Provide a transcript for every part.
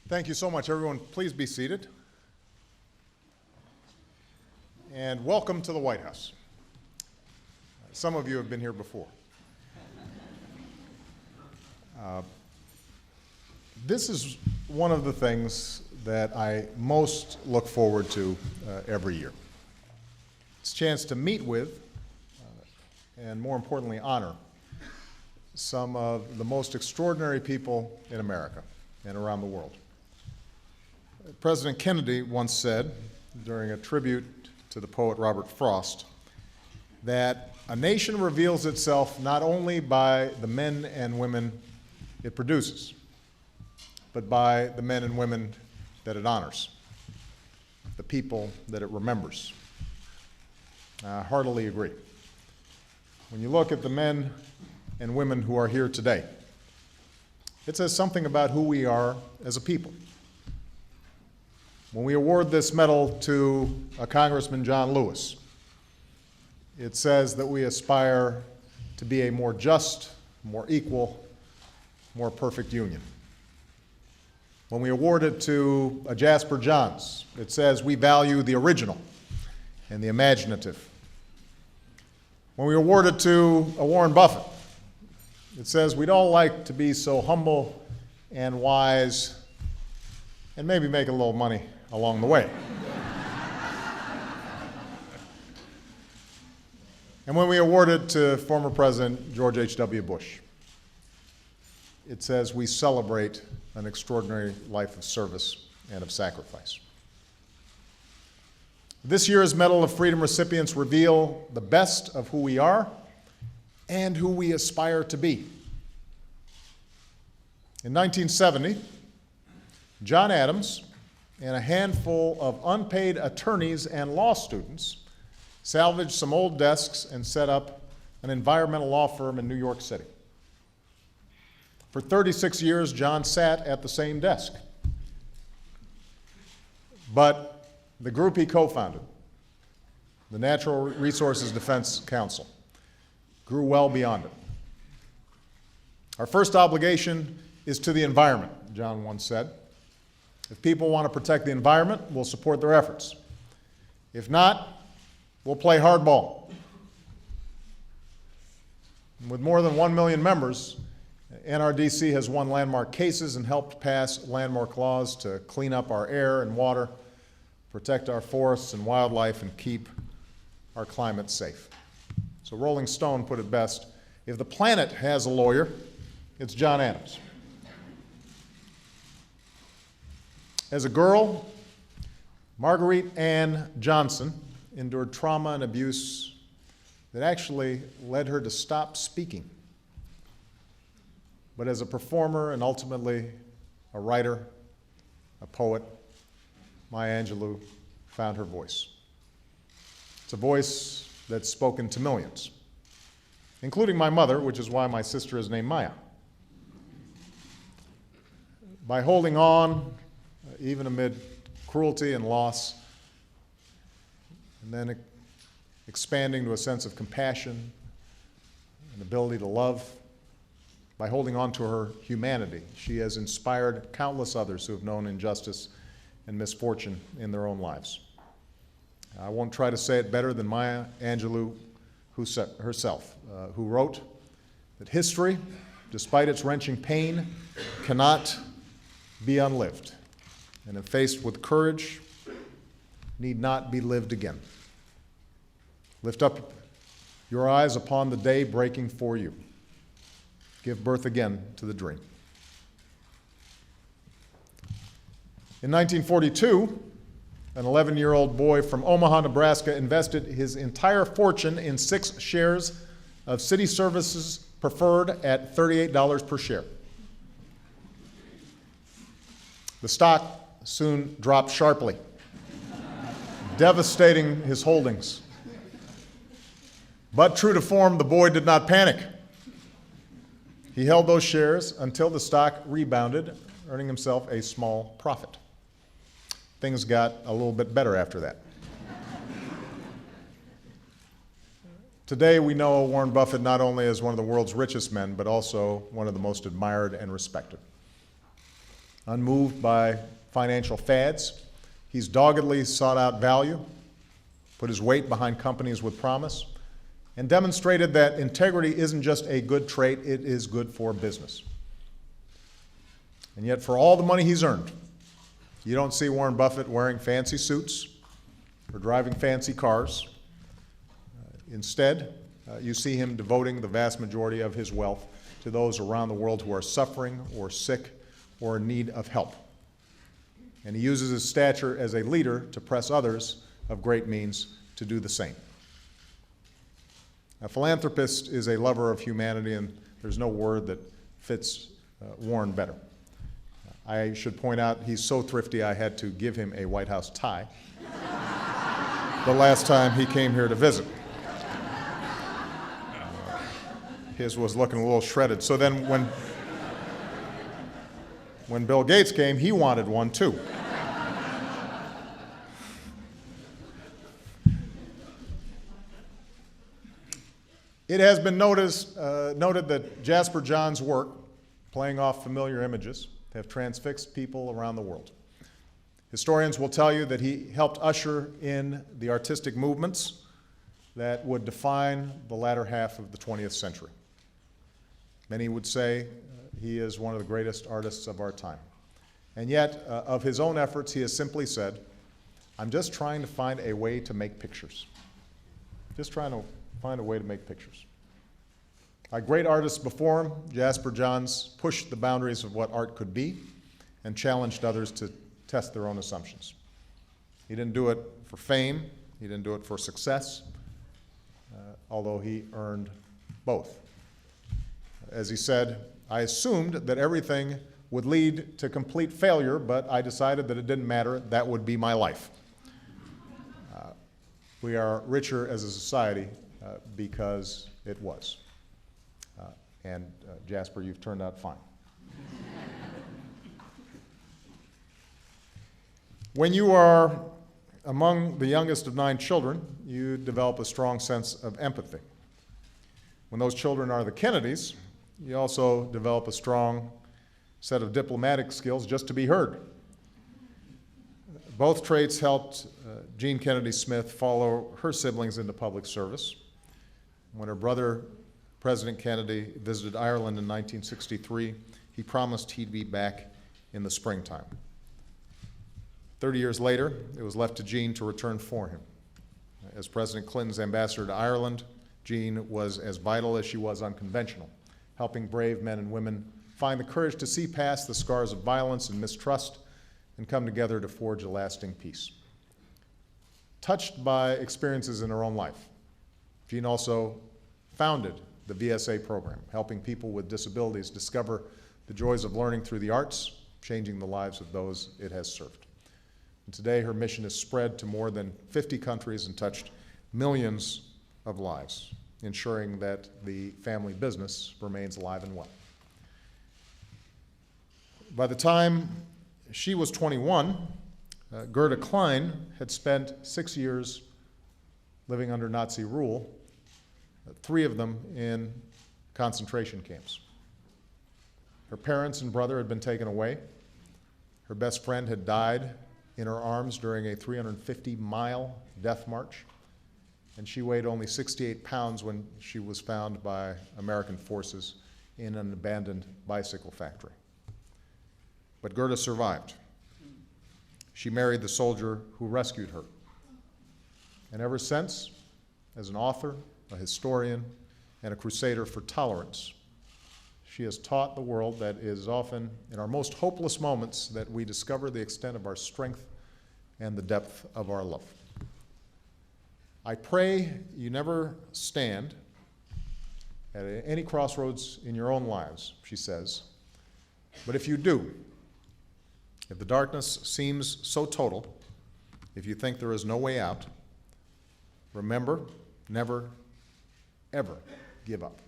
Thank you so much, everyone. Please be seated. And welcome to the White House. Some of you have been here before. This is one of the things that I most look forward to every year. It's a chance to meet with, and more importantly, honor some of the most extraordinary people in America and around the world. President Kennedy once said, during a tribute to the poet Robert Frost, that a nation reveals itself not only by the men and women it produces, but by the men and women that it honors, the people that it remembers. I heartily agree. When you look at the men and women who are here today, it says something about who we are as a people. When we award this medal to a Congressman John Lewis, it says that we aspire to be a more just, more equal, more perfect union. When we award it to a Jasper Johns, it says we value the original and the imaginative. When we award it to a Warren Buffett, it says we'd all like to be so humble and wise and maybe make a little money along the way. And when we award it to former President George H.W. Bush, it says we celebrate an extraordinary life of service and of sacrifice. This year's Medal of Freedom recipients reveal the best of who we are and who we aspire to be. In 1970, John Adams and a handful of unpaid attorneys and law students salvaged some old desks and set up an environmental law firm in New York City. For 36 years, John sat at the same desk. But the group he co-founded, the Natural Resources Defense Council, grew well beyond it. Our first obligation is to the environment, John once said. If people want to protect the environment, we'll support their efforts. If not, we'll play hardball. With more than 1 million members, NRDC has won landmark cases and helped pass landmark laws to clean up our air and water, protect our forests and wildlife, and keep our climate safe. So Rolling Stone put it best, if the planet has a lawyer, it's John Adams. As a girl, Marguerite Ann Johnson endured trauma and abuse that actually led her to stop speaking. But as a performer and ultimately a writer, a poet, Maya Angelou found her voice. It's a voice that's spoken to millions, including my mother, which is why my sister is named Maya. By holding on, even amid cruelty and loss, and then expanding to a sense of compassion and ability to love, by holding on to her humanity, she has inspired countless others who have known injustice and misfortune in their own lives. I won't try to say it better than Maya Angelou herself, who wrote that history, despite its wrenching pain, cannot be unlived, and if faced with courage, need not be lived again. Lift up your eyes upon the day breaking for you. Give birth again to the dream. In 1942, an 11-year-old boy from Omaha, Nebraska, invested his entire fortune in 6 shares of City Services Preferred at $38 per share. The stock soon dropped sharply, devastating his holdings. But true to form, the boy did not panic. He held those shares until the stock rebounded, earning himself a small profit. Things got a little bit better after that. Today, we know Warren Buffett not only as one of the world's richest men, but also one of the most admired and respected. Unmoved by financial fads, he's doggedly sought out value, put his weight behind companies with promise, and demonstrated that integrity isn't just a good trait, it is good for business. And yet, for all the money he's earned, you don't see Warren Buffett wearing fancy suits or driving fancy cars. Instead, you see him devoting the vast majority of his wealth to those around the world who are suffering or sick or in need of help. And he uses his stature as a leader to press others of great means to do the same. A philanthropist is a lover of humanity, and there's no word that fits Warren better. I should point out he's so thrifty I had to give him a White House tie the last time he came here to visit. His was looking a little shredded. So then when Bill Gates came, he wanted one too. It has been noted that Jasper Johns' work, playing off familiar images, have transfixed people around the world. Historians will tell you that he helped usher in the artistic movements that would define the latter half of the 20th century. Many would say he is one of the greatest artists of our time. And yet, of his own efforts, he has simply said, I'm just trying to find a way to make pictures. Just trying to find a way to make pictures. Like great artists before him, Jasper Johns pushed the boundaries of what art could be and challenged others to test their own assumptions. He didn't do it for fame, he didn't do it for success, although he earned both. As he said, I assumed that everything would lead to complete failure, but I decided that it didn't matter, that would be my life. We are richer as a society because it was. And Jasper, you've turned out fine. When you are among the youngest of 9 children, you develop a strong sense of empathy. When those children are the Kennedys, you also develop a strong set of diplomatic skills just to be heard. Both traits helped Jean Kennedy Smith follow her siblings into public service. When her brother, President Kennedy, visited Ireland in 1963, he promised he'd be back in the springtime. 30 years later, it was left to Jean to return for him. As President Clinton's ambassador to Ireland, Jean was as vital as she was unconventional, helping brave men and women find the courage to see past the scars of violence and mistrust and come together to forge a lasting peace. Touched by experiences in her own life, Jean also founded the VSA program, helping people with disabilities discover the joys of learning through the arts, changing the lives of those it has served. And today, her mission is spread to more than 50 countries and touched millions of lives, ensuring that the family business remains alive and well. By the time she was 21, Gerda Klein had spent 6 years living under Nazi rule, 3 of them in concentration camps. Her parents and brother had been taken away. Her best friend had died in her arms during a 350-mile death march, and she weighed only 68 pounds when she was found by American forces in an abandoned bicycle factory. But Gerda survived. She married the soldier who rescued her. And ever since, as an author, a historian, and a crusader for tolerance, she has taught the world that it is often in our most hopeless moments that we discover the extent of our strength and the depth of our love. I pray you never stand at any crossroads in your own lives, she says, but if you do, if the darkness seems so total, if you think there is no way out, remember, never, ever give up.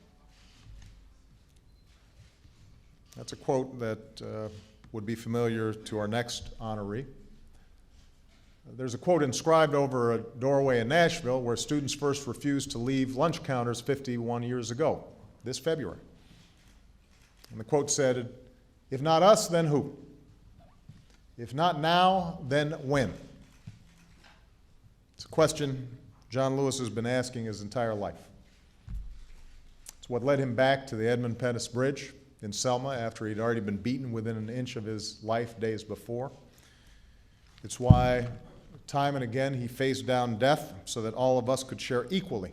That's a quote that would be familiar to our next honoree. There's a quote inscribed over a doorway in Nashville where students first refused to leave lunch counters 51 years ago, this February. And the quote said, "If not us, then who? If not now, then when? It's a question John Lewis has been asking his entire life. It's what led him back to the Edmund Pettus Bridge in Selma after he'd already been beaten within an inch of his life days before. It's why time and again he faced down death so that all of us could share equally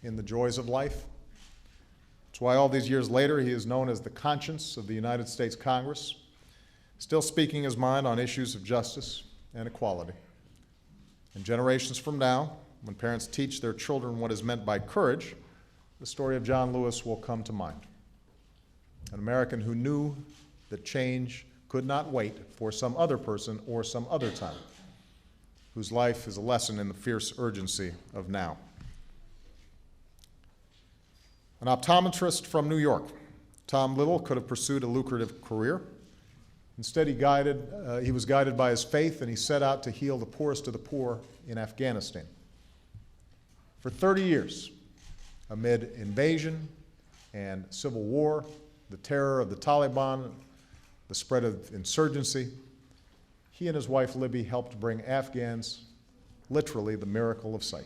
in the joys of life. It's why all these years later he is known as the conscience of the United States Congress, still speaking his mind on issues of justice and equality. And generations from now, when parents teach their children what is meant by courage, the story of John Lewis will come to mind. An American who knew that change could not wait for some other person or some other time, whose life is a lesson in the fierce urgency of now. An optometrist from New York, Tom Little could have pursued a lucrative career. Instead, he was guided by his faith, and he set out to heal the poorest of the poor in Afghanistan. For 30 years, amid invasion and civil war, the terror of the Taliban, the spread of insurgency, he and his wife Libby helped bring Afghans literally the miracle of sight.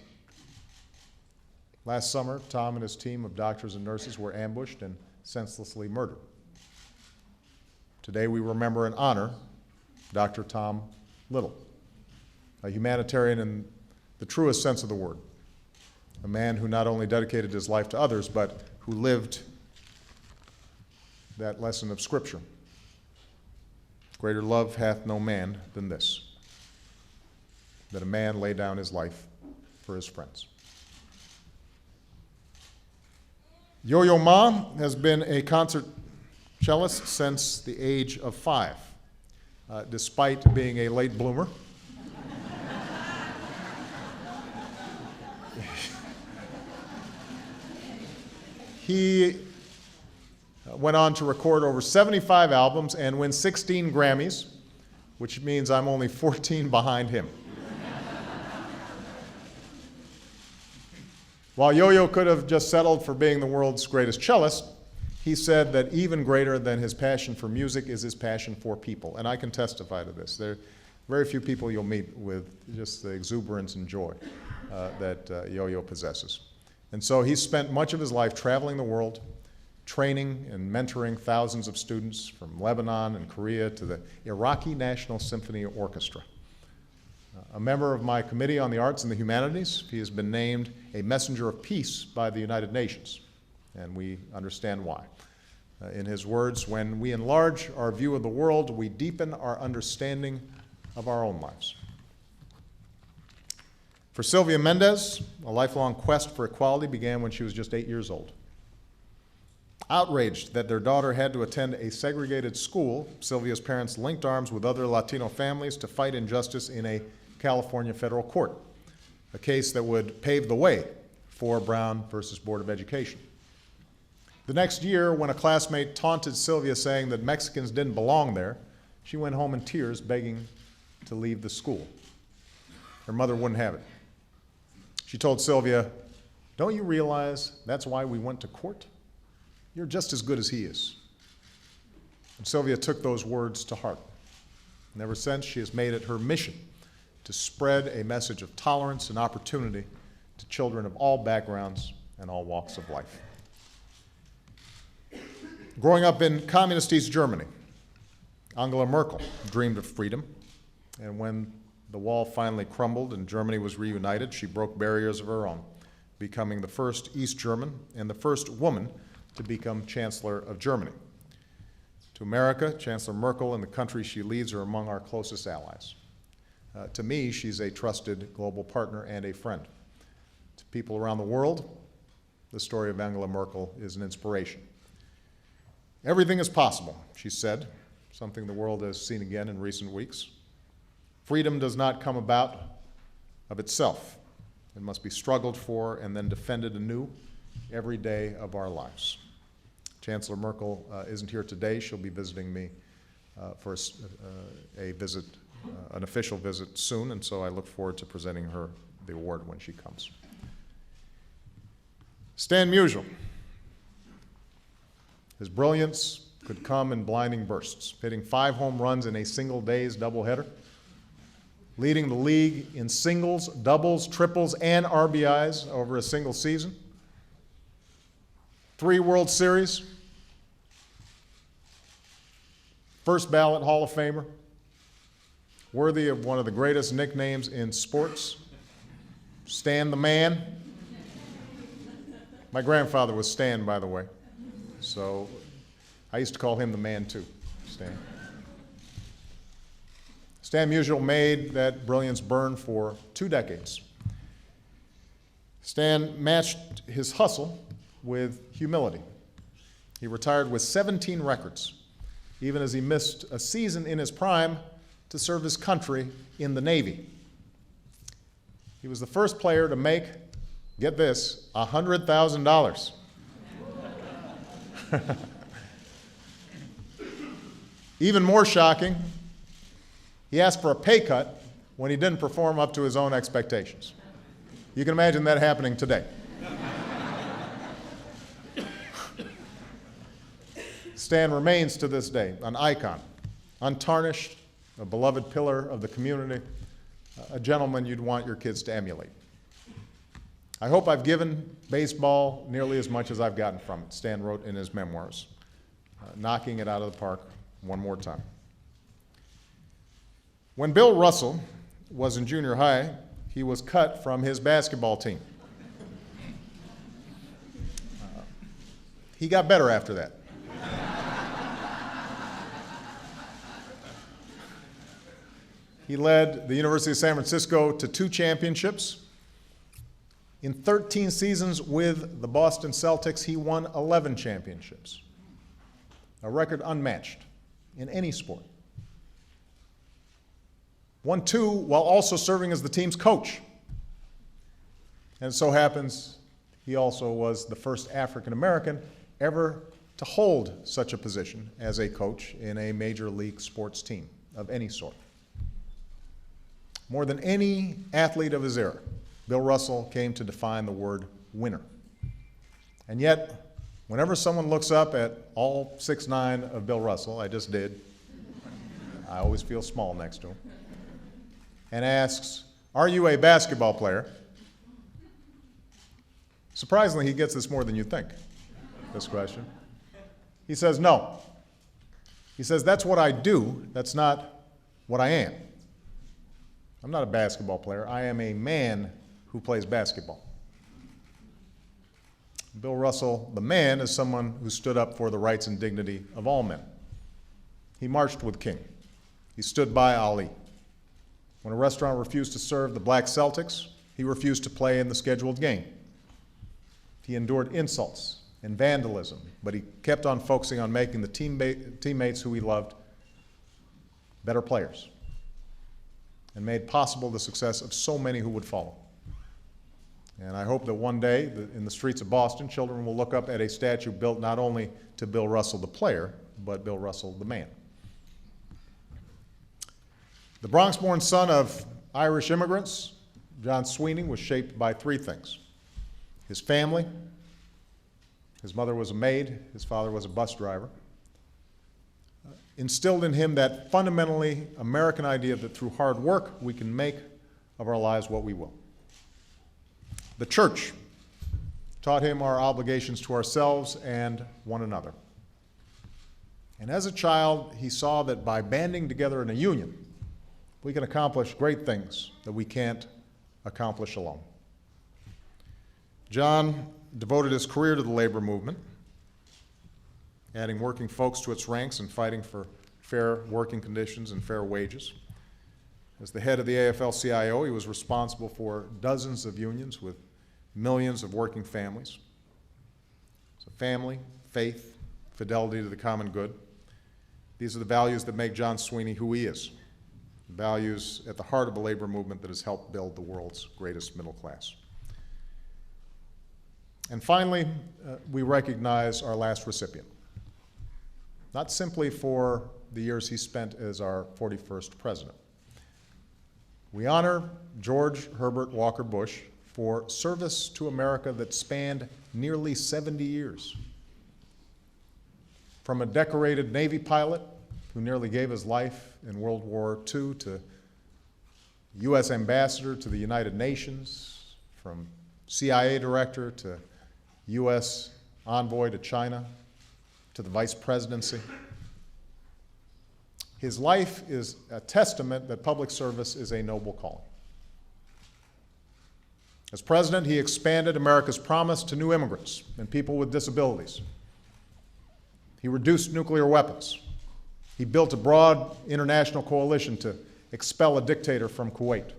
Last summer, Tom and his team of doctors and nurses were ambushed and senselessly murdered. Today we remember and honor Dr. Tom Little, a humanitarian in the truest sense of the word, a man who not only dedicated his life to others, but who lived that lesson of Scripture. Greater love hath no man than this, that a man lay down his life for his friends. Yo-Yo Ma has been a concert cellist since the age of 5, despite being a late bloomer. He went on to record over 75 albums and win 16 Grammys, which means I'm only 14 behind him. While Yo-Yo could have just settled for being the world's greatest cellist, he said that even greater than his passion for music is his passion for people, and I can testify to this. There are very few people you'll meet with just the exuberance and joy that Yo-Yo possesses. And so he spent much of his life traveling the world, training and mentoring thousands of students from Lebanon and Korea to the Iraqi National Symphony Orchestra. A member of my Committee on the Arts and the Humanities, he has been named a messenger of peace by the United Nations, and we understand why. In his words, when we enlarge our view of the world, we deepen our understanding of our own lives. For Sylvia Mendez, a lifelong quest for equality began when she was just 8 years old. Outraged that their daughter had to attend a segregated school, Sylvia's parents linked arms with other Latino families to fight injustice in a California federal court, a case that would pave the way for Brown versus Board of Education. The next year, when a classmate taunted Sylvia saying that Mexicans didn't belong there, she went home in tears begging to leave the school. Her mother wouldn't have it. She told Sylvia, "Don't you realize that's why we went to court? You're just as good as he is." And Sylvia took those words to heart. And ever since, she has made it her mission to spread a message of tolerance and opportunity to children of all backgrounds and all walks of life. Growing up in communist East Germany, Angela Merkel dreamed of freedom, and when the wall finally crumbled and Germany was reunited, she broke barriers of her own, becoming the first East German and the first woman to become Chancellor of Germany. To America, Chancellor Merkel and the country she leads are among our closest allies. To me, she's a trusted global partner and a friend. To people around the world, the story of Angela Merkel is an inspiration. Everything is possible, she said, something the world has seen again in recent weeks. Freedom does not come about of itself. It must be struggled for and then defended anew every day of our lives. Chancellor Merkel isn't here today. She'll be visiting me for a visit, an official visit soon, and so I look forward to presenting her the award when she comes. Stan Musial. His brilliance, could come in blinding bursts, hitting 5 home runs in a single day's doubleheader, leading the league in singles, doubles, triples, and RBIs over a single season, 3 World Series, first ballot Hall of Famer, worthy of one of the greatest nicknames in sports, Stan the Man. My grandfather was Stan, by the way, so I used to call him the man too, Stan. Stan Musial made that brilliance burn for 2 decades. Stan matched his hustle with humility. He retired with 17 records, even as he missed a season in his prime to serve his country in the Navy. He was the first player to make, get this, $100,000. Even more shocking, he asked for a pay cut when he didn't perform up to his own expectations. You can imagine that happening today. Stan remains to this day an icon, untarnished, a beloved pillar of the community, a gentleman you'd want your kids to emulate. I hope I've given baseball nearly as much as I've gotten from it, Stan wrote in his memoirs, knocking it out of the park one more time. When Bill Russell was in junior high, he was cut from his basketball team. He got better after that. He led the University of San Francisco to 2 championships. In 13 seasons with the Boston Celtics, he won 11 championships, a record unmatched in any sport. Won 2 while also serving as the team's coach. And it so happens he also was the first African American ever to hold such a position as a coach in a major league sports team of any sort. More than any athlete of his era, Bill Russell came to define the word winner. And yet, whenever someone looks up at all 6'9" of Bill Russell, I just did, I always feel small next to him, and asks, "Are you a basketball player?" Surprisingly, he gets this more than you think, this question. He says, "No." He says, "That's what I do, that's not what I am. I'm not a basketball player. I am a man who plays basketball." Bill Russell, the man, is someone who stood up for the rights and dignity of all men. He marched with King. He stood by Ali. When a restaurant refused to serve the black Celtics, he refused to play in the scheduled game. He endured insults and vandalism, but he kept on focusing on making the teammates who he loved better players, and made possible the success of so many who would follow. And I hope that one day, in the streets of Boston, children will look up at a statue built not only to Bill Russell the player, but Bill Russell the man. The Bronx-born son of Irish immigrants, John Sweeney, was shaped by 3 things: his family, his mother was a maid, his father was a bus driver, instilled in him that fundamentally American idea that through hard work we can make of our lives what we will. The church taught him our obligations to ourselves and one another. And as a child, he saw that by banding together in a union, we can accomplish great things that we can't accomplish alone. John devoted his career to the labor movement, adding working folks to its ranks and fighting for fair working conditions and fair wages. As the head of the AFL-CIO, he was responsible for dozens of unions with millions of working families. So family, faith, fidelity to the common good. These are the values that make John Sweeney who he is, values at the heart of the labor movement that has helped build the world's greatest middle class. And finally, we recognize our last recipient, not simply for the years he spent as our 41st president. We honor George Herbert Walker Bush for service to America that spanned nearly 70 years. From a decorated Navy pilot who nearly gave his life in World War II to U.S. ambassador to the United Nations, from CIA director to U.S. envoy to China, to the vice presidency. His life is a testament that public service is a noble calling. As president, he expanded America's promise to new immigrants and people with disabilities. He reduced nuclear weapons. He built a broad international coalition to expel a dictator from Kuwait.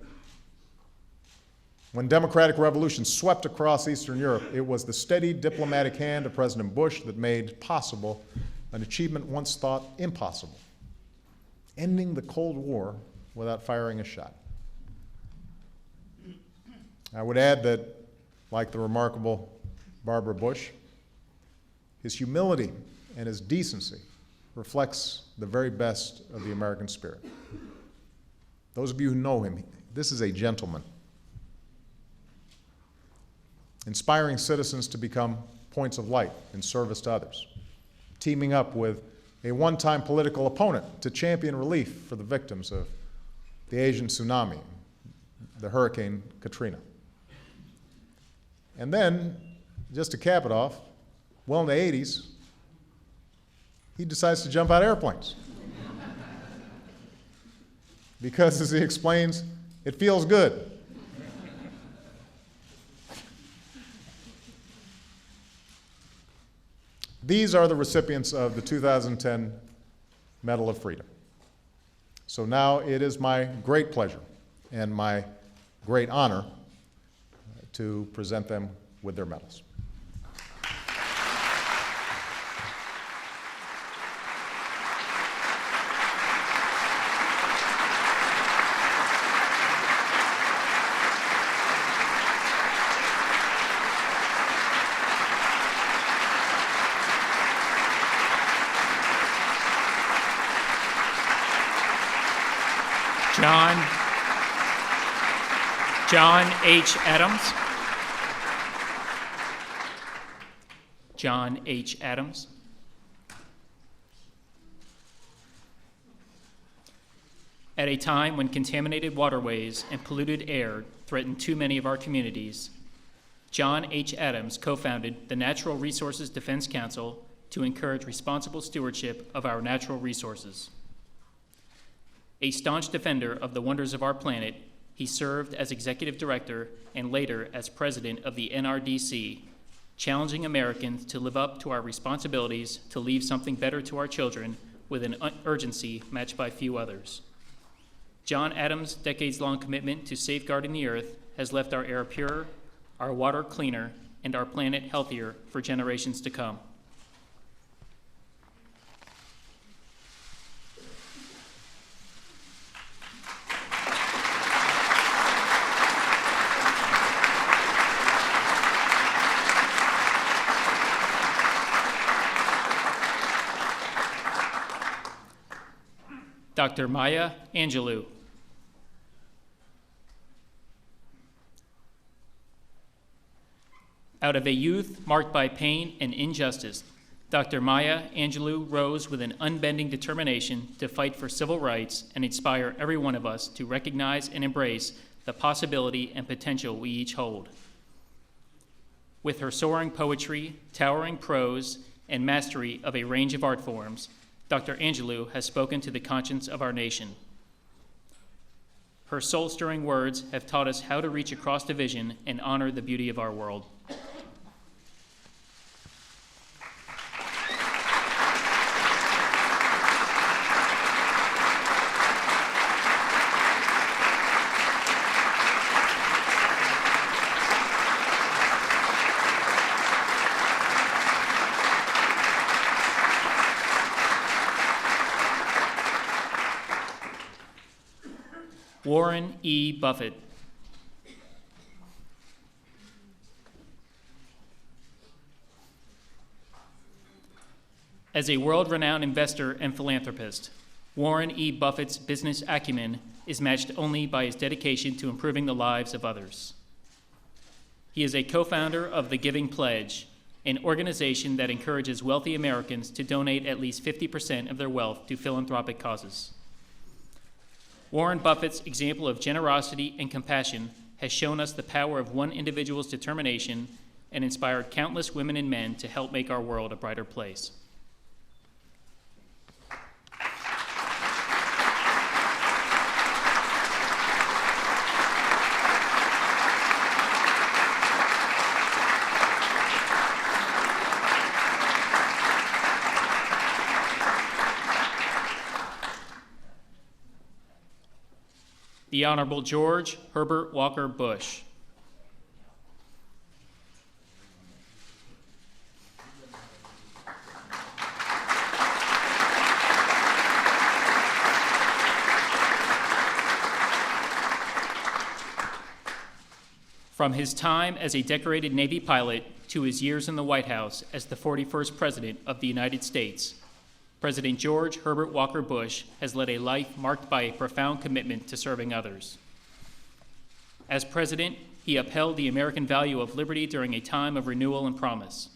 When democratic revolution swept across Eastern Europe, it was the steady diplomatic hand of President Bush that made possible an achievement once thought impossible: ending the Cold War without firing a shot. I would add that, like the remarkable Barbara Bush, his humility and his decency reflects the very best of the American spirit. Those of you who know him, this is a gentleman, inspiring citizens to become points of light in service to others, teaming up with a one-time political opponent to champion relief for the victims of the Asian tsunami, the Hurricane Katrina. And then, just to cap it off, well in the 80s, he decides to jump out of airplanes. Because, as he explains, it feels good. These are the recipients of the 2010 Medal of Freedom. So now it is my great pleasure and my great honor to present them with their medals. John H. Adams. John H. Adams. At a time when contaminated waterways and polluted air threaten too many of our communities, John H. Adams co-founded the Natural Resources Defense Council to encourage responsible stewardship of our natural resources. A staunch defender of the wonders of our planet, he served as executive director and later as president of the NRDC, challenging Americans to live up to our responsibilities to leave something better to our children with an urgency matched by few others. John Adams' decades-long commitment to safeguarding the earth has left our air purer, our water cleaner, and our planet healthier for generations to come. Dr. Maya Angelou. Out of a youth marked by pain and injustice, Dr. Maya Angelou rose with an unbending determination to fight for civil rights and inspire every one of us to recognize and embrace the possibility and potential we each hold. With her soaring poetry, towering prose, and mastery of a range of art forms, Dr. Angelou has spoken to the conscience of our nation. Her soul-stirring words have taught us how to reach across division and honor the beauty of our world. Warren E. Buffett. As a world-renowned investor and philanthropist, Warren E. Buffett's business acumen is matched only by his dedication to improving the lives of others. He is a co-founder of the Giving Pledge, an organization that encourages wealthy Americans to donate at least 50% of their wealth to philanthropic causes. Warren Buffett's example of generosity and compassion has shown us the power of one individual's determination and inspired countless women and men to help make our world a brighter place. The Honorable George Herbert Walker Bush. From his time as a decorated Navy pilot to his years in the White House as the 41st President of the United States, President George Herbert Walker Bush has led a life marked by a profound commitment to serving others. As President, he upheld the American value of liberty during a time of renewal and promise.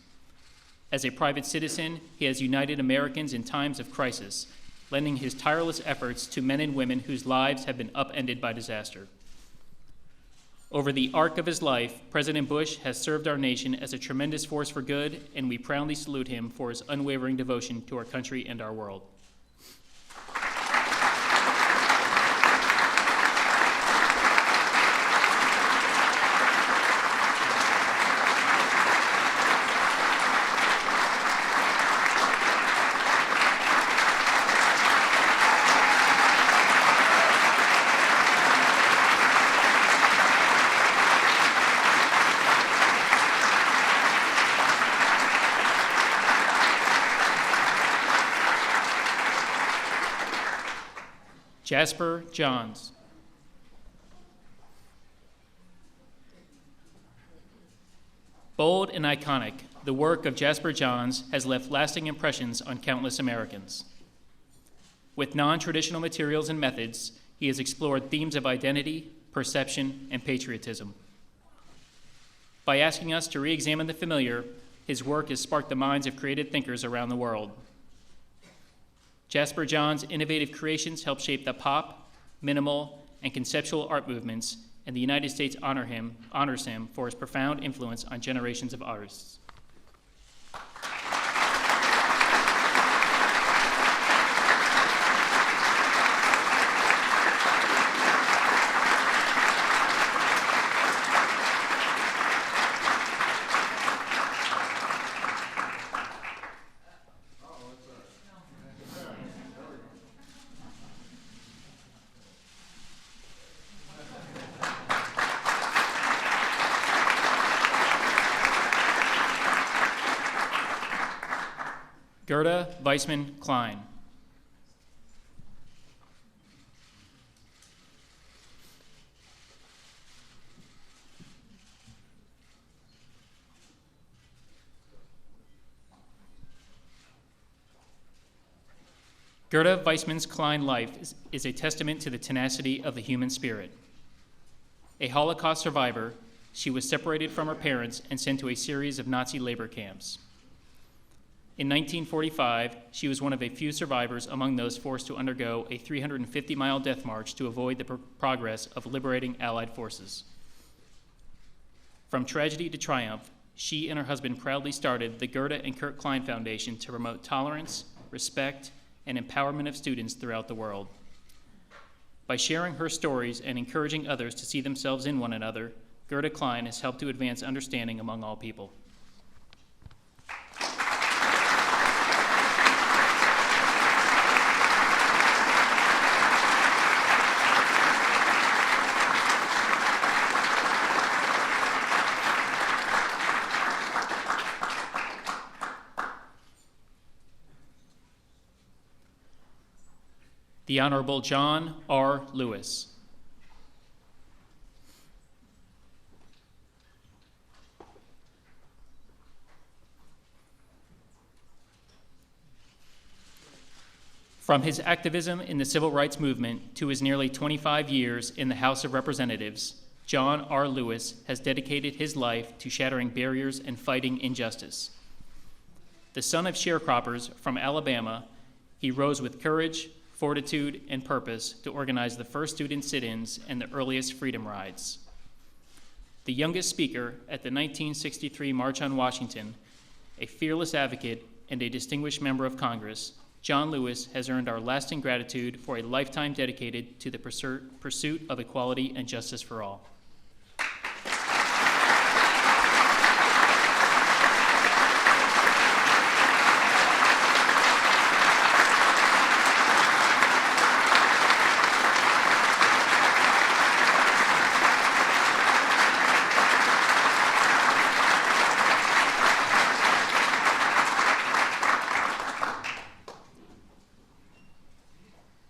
As a private citizen, he has united Americans in times of crisis, lending his tireless efforts to men and women whose lives have been upended by disaster. Over the arc of his life, President Bush has served our nation as a tremendous force for good, and we proudly salute him for his unwavering devotion to our country and our world. Jasper Johns. Bold and iconic, the work of Jasper Johns has left lasting impressions on countless Americans. With non-traditional materials and methods, he has explored themes of identity, perception, and patriotism. By asking us to re-examine the familiar, his work has sparked the minds of creative thinkers around the world. Jasper Johns' innovative creations help shape the pop, minimal, and conceptual art movements, and the United States honors him for his profound influence on generations of artists. Gerda Klein. Gerda Klein life is a testament to the tenacity of the human spirit. A Holocaust survivor, she was separated from her parents and sent to a series of Nazi labor camps. In 1945, she was one of a few survivors among those forced to undergo a 350-mile death march to avoid the progress of liberating Allied forces. From tragedy to triumph, she and her husband proudly started the Gerda and Kurt Klein Foundation to promote tolerance, respect, and empowerment of students throughout the world. By sharing her stories and encouraging others to see themselves in one another, Gerda Klein has helped to advance understanding among all people. The Honorable John R. Lewis. From his activism in the civil rights movement to his nearly 25 years in the House of Representatives, John R. Lewis has dedicated his life to shattering barriers and fighting injustice. The son of sharecroppers from Alabama, he rose with courage, fortitude, and purpose to organize the first student sit-ins and the earliest freedom rides. The youngest speaker at the 1963 March on Washington, a fearless advocate and a distinguished member of Congress, John Lewis has earned our lasting gratitude for a lifetime dedicated to the pursuit of equality and justice for all.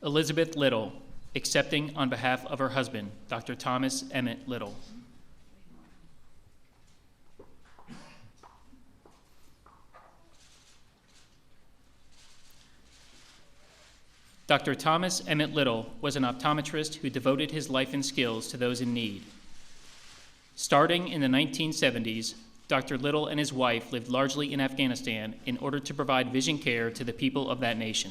Elizabeth Little, accepting on behalf of her husband, Dr. Thomas Emmett Little. Dr. Thomas Emmett Little was an optometrist who devoted his life and skills to those in need. Starting in the 1970s, Dr. Little and his wife lived largely in Afghanistan in order to provide vision care to the people of that nation.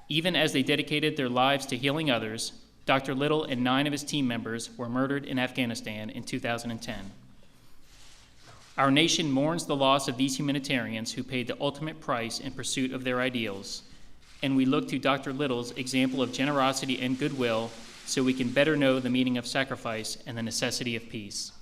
Even as they dedicated their lives to healing others, Dr. Little and 9 of his team members were murdered in Afghanistan in 2010. Our nation mourns the loss of these humanitarians who paid the ultimate price in pursuit of their ideals, and we look to Dr. Little's example of generosity and goodwill so we can better know the meaning of sacrifice and the necessity of peace.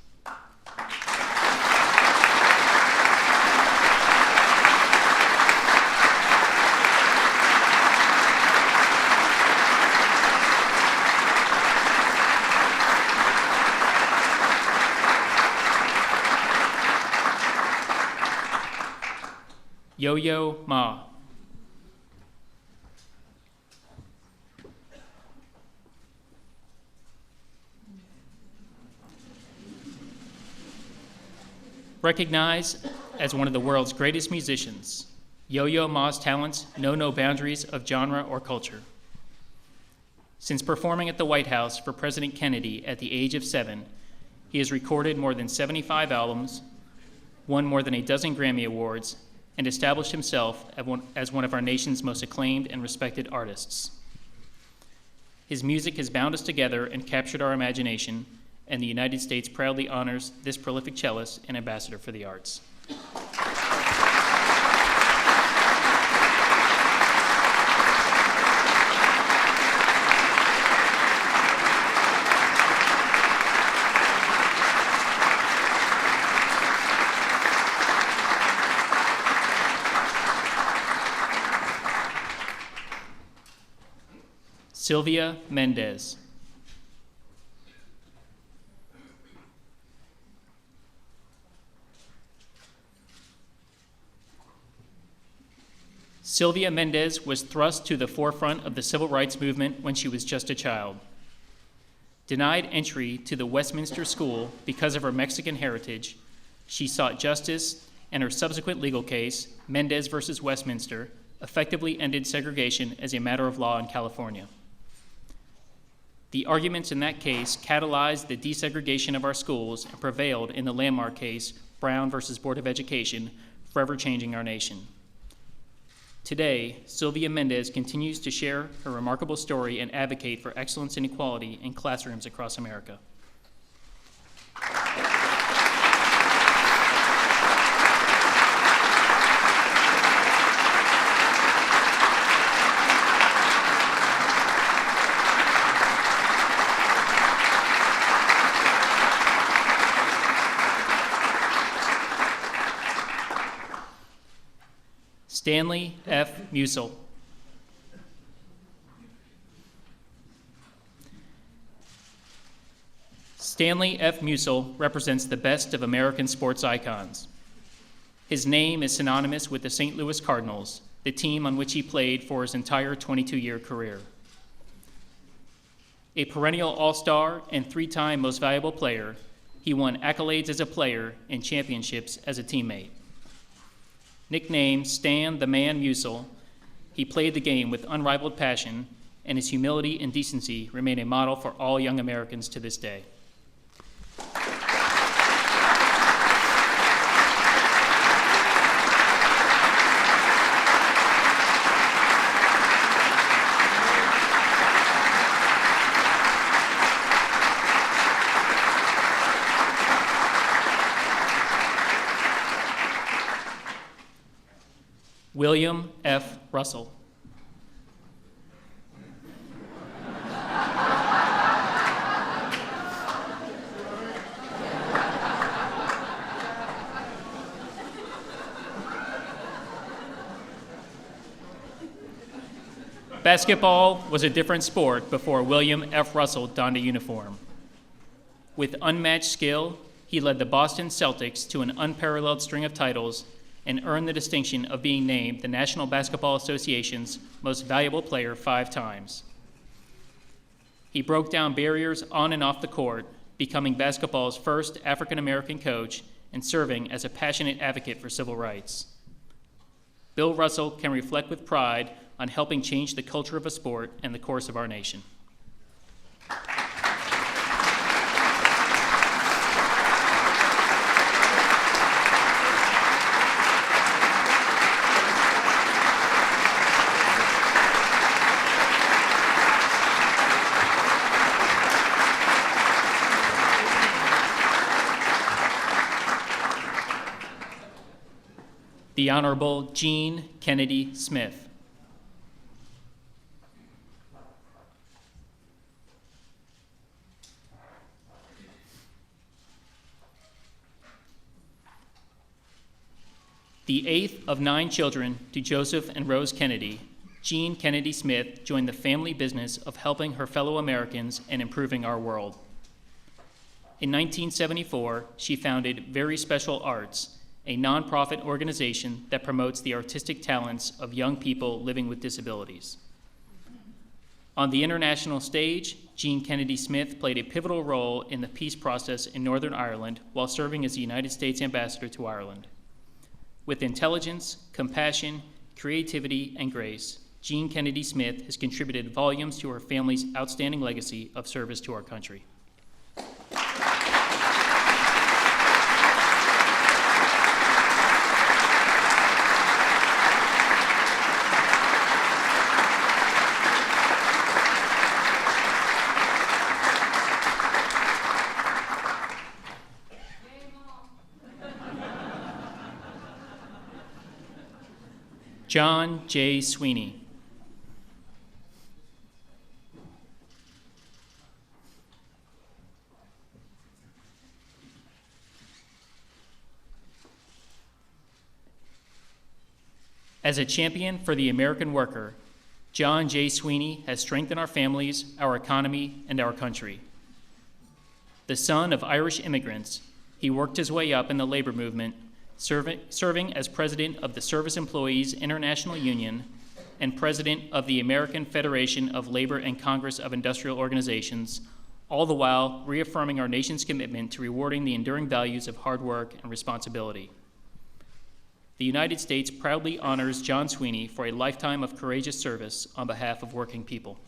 Yo-Yo Ma. Recognized as one of the world's greatest musicians, Yo-Yo Ma's talents know no boundaries of genre or culture. Since performing at the White House for President Kennedy at the age of 7, he has recorded more than 75 albums, won more than a dozen Grammy Awards, and established himself as one of our nation's most acclaimed and respected artists. His music has bound us together and captured our imagination, and the United States proudly honors this prolific cellist and ambassador for the arts. Sylvia Mendez. Sylvia Mendez was thrust to the forefront of the civil rights movement when she was just a child. Denied entry to the Westminster School because of her Mexican heritage, she sought justice, and her subsequent legal case, Mendez versus Westminster, effectively ended segregation as a matter of law in California. The arguments in that case catalyzed the desegregation of our schools and prevailed in the landmark case, Brown versus Board of Education, forever changing our nation. Today, Sylvia Mendez continues to share her remarkable story and advocate for excellence and equality in classrooms across America. Stanley F. Musial. Stanley F. Musial represents the best of American sports icons. His name is synonymous with the St. Louis Cardinals, the team on which he played for his entire 22-year career. A perennial all-star and 3-time most valuable player, he won accolades as a player and championships as a teammate. Nicknamed Stan the Man Musial, he played the game with unrivaled passion, and his humility and decency remain a model for all young Americans to this day. William F. Russell. Basketball was a different sport before William F. Russell donned a uniform. With unmatched skill, he led the Boston Celtics to an unparalleled string of titles and earned the distinction of being named the National Basketball Association's most valuable player 5 times. He broke down barriers on and off the court, becoming basketball's first African-American coach and serving as a passionate advocate for civil rights. Bill Russell can reflect with pride on helping change the culture of a sport and the course of our nation. The Honorable Jean Kennedy Smith. The 8th of 9 children to Joseph and Rose Kennedy, Jean Kennedy Smith joined the family business of helping her fellow Americans and improving our world. In 1974, she founded Very Special Arts, a nonprofit organization that promotes the artistic talents of young people living with disabilities. On the international stage, Jean Kennedy Smith played a pivotal role in the peace process in Northern Ireland while serving as the United States ambassador to Ireland. With intelligence, compassion, creativity, and grace, Jean Kennedy Smith has contributed volumes to her family's outstanding legacy of service to our country. John J. Sweeney. As a champion for the American worker, John J. Sweeney has strengthened our families, our economy, and our country. The son of Irish immigrants, he worked his way up in the labor movement, serving as president of the Service Employees International Union and president of the American Federation of Labor and Congress of Industrial Organizations, all the while reaffirming our nation's commitment to rewarding the enduring values of hard work and responsibility. The United States proudly honors John Sweeney for a lifetime of courageous service on behalf of working people.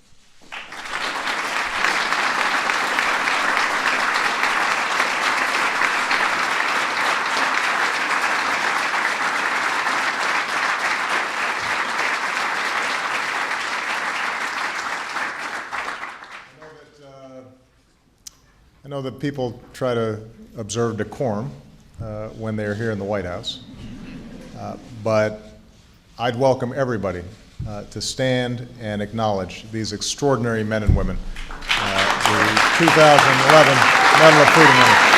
I know that people try to observe decorum when they're here in the White House, but I'd welcome everybody to stand and acknowledge these extraordinary men and women. The 2011 Medal of Freedom winners.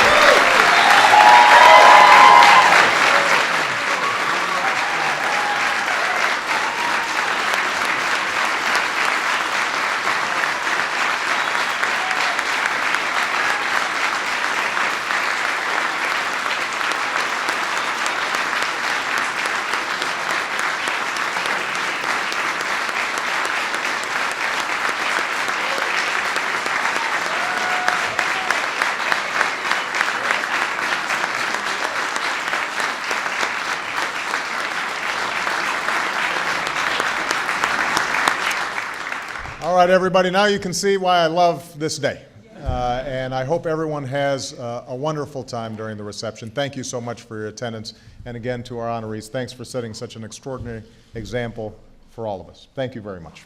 All right, everybody, now you can see why I love this day. And I hope everyone has a wonderful time during the reception. Thank you so much for your attendance. And again, to our honorees, thanks for setting such an extraordinary example for all of us. Thank you very much.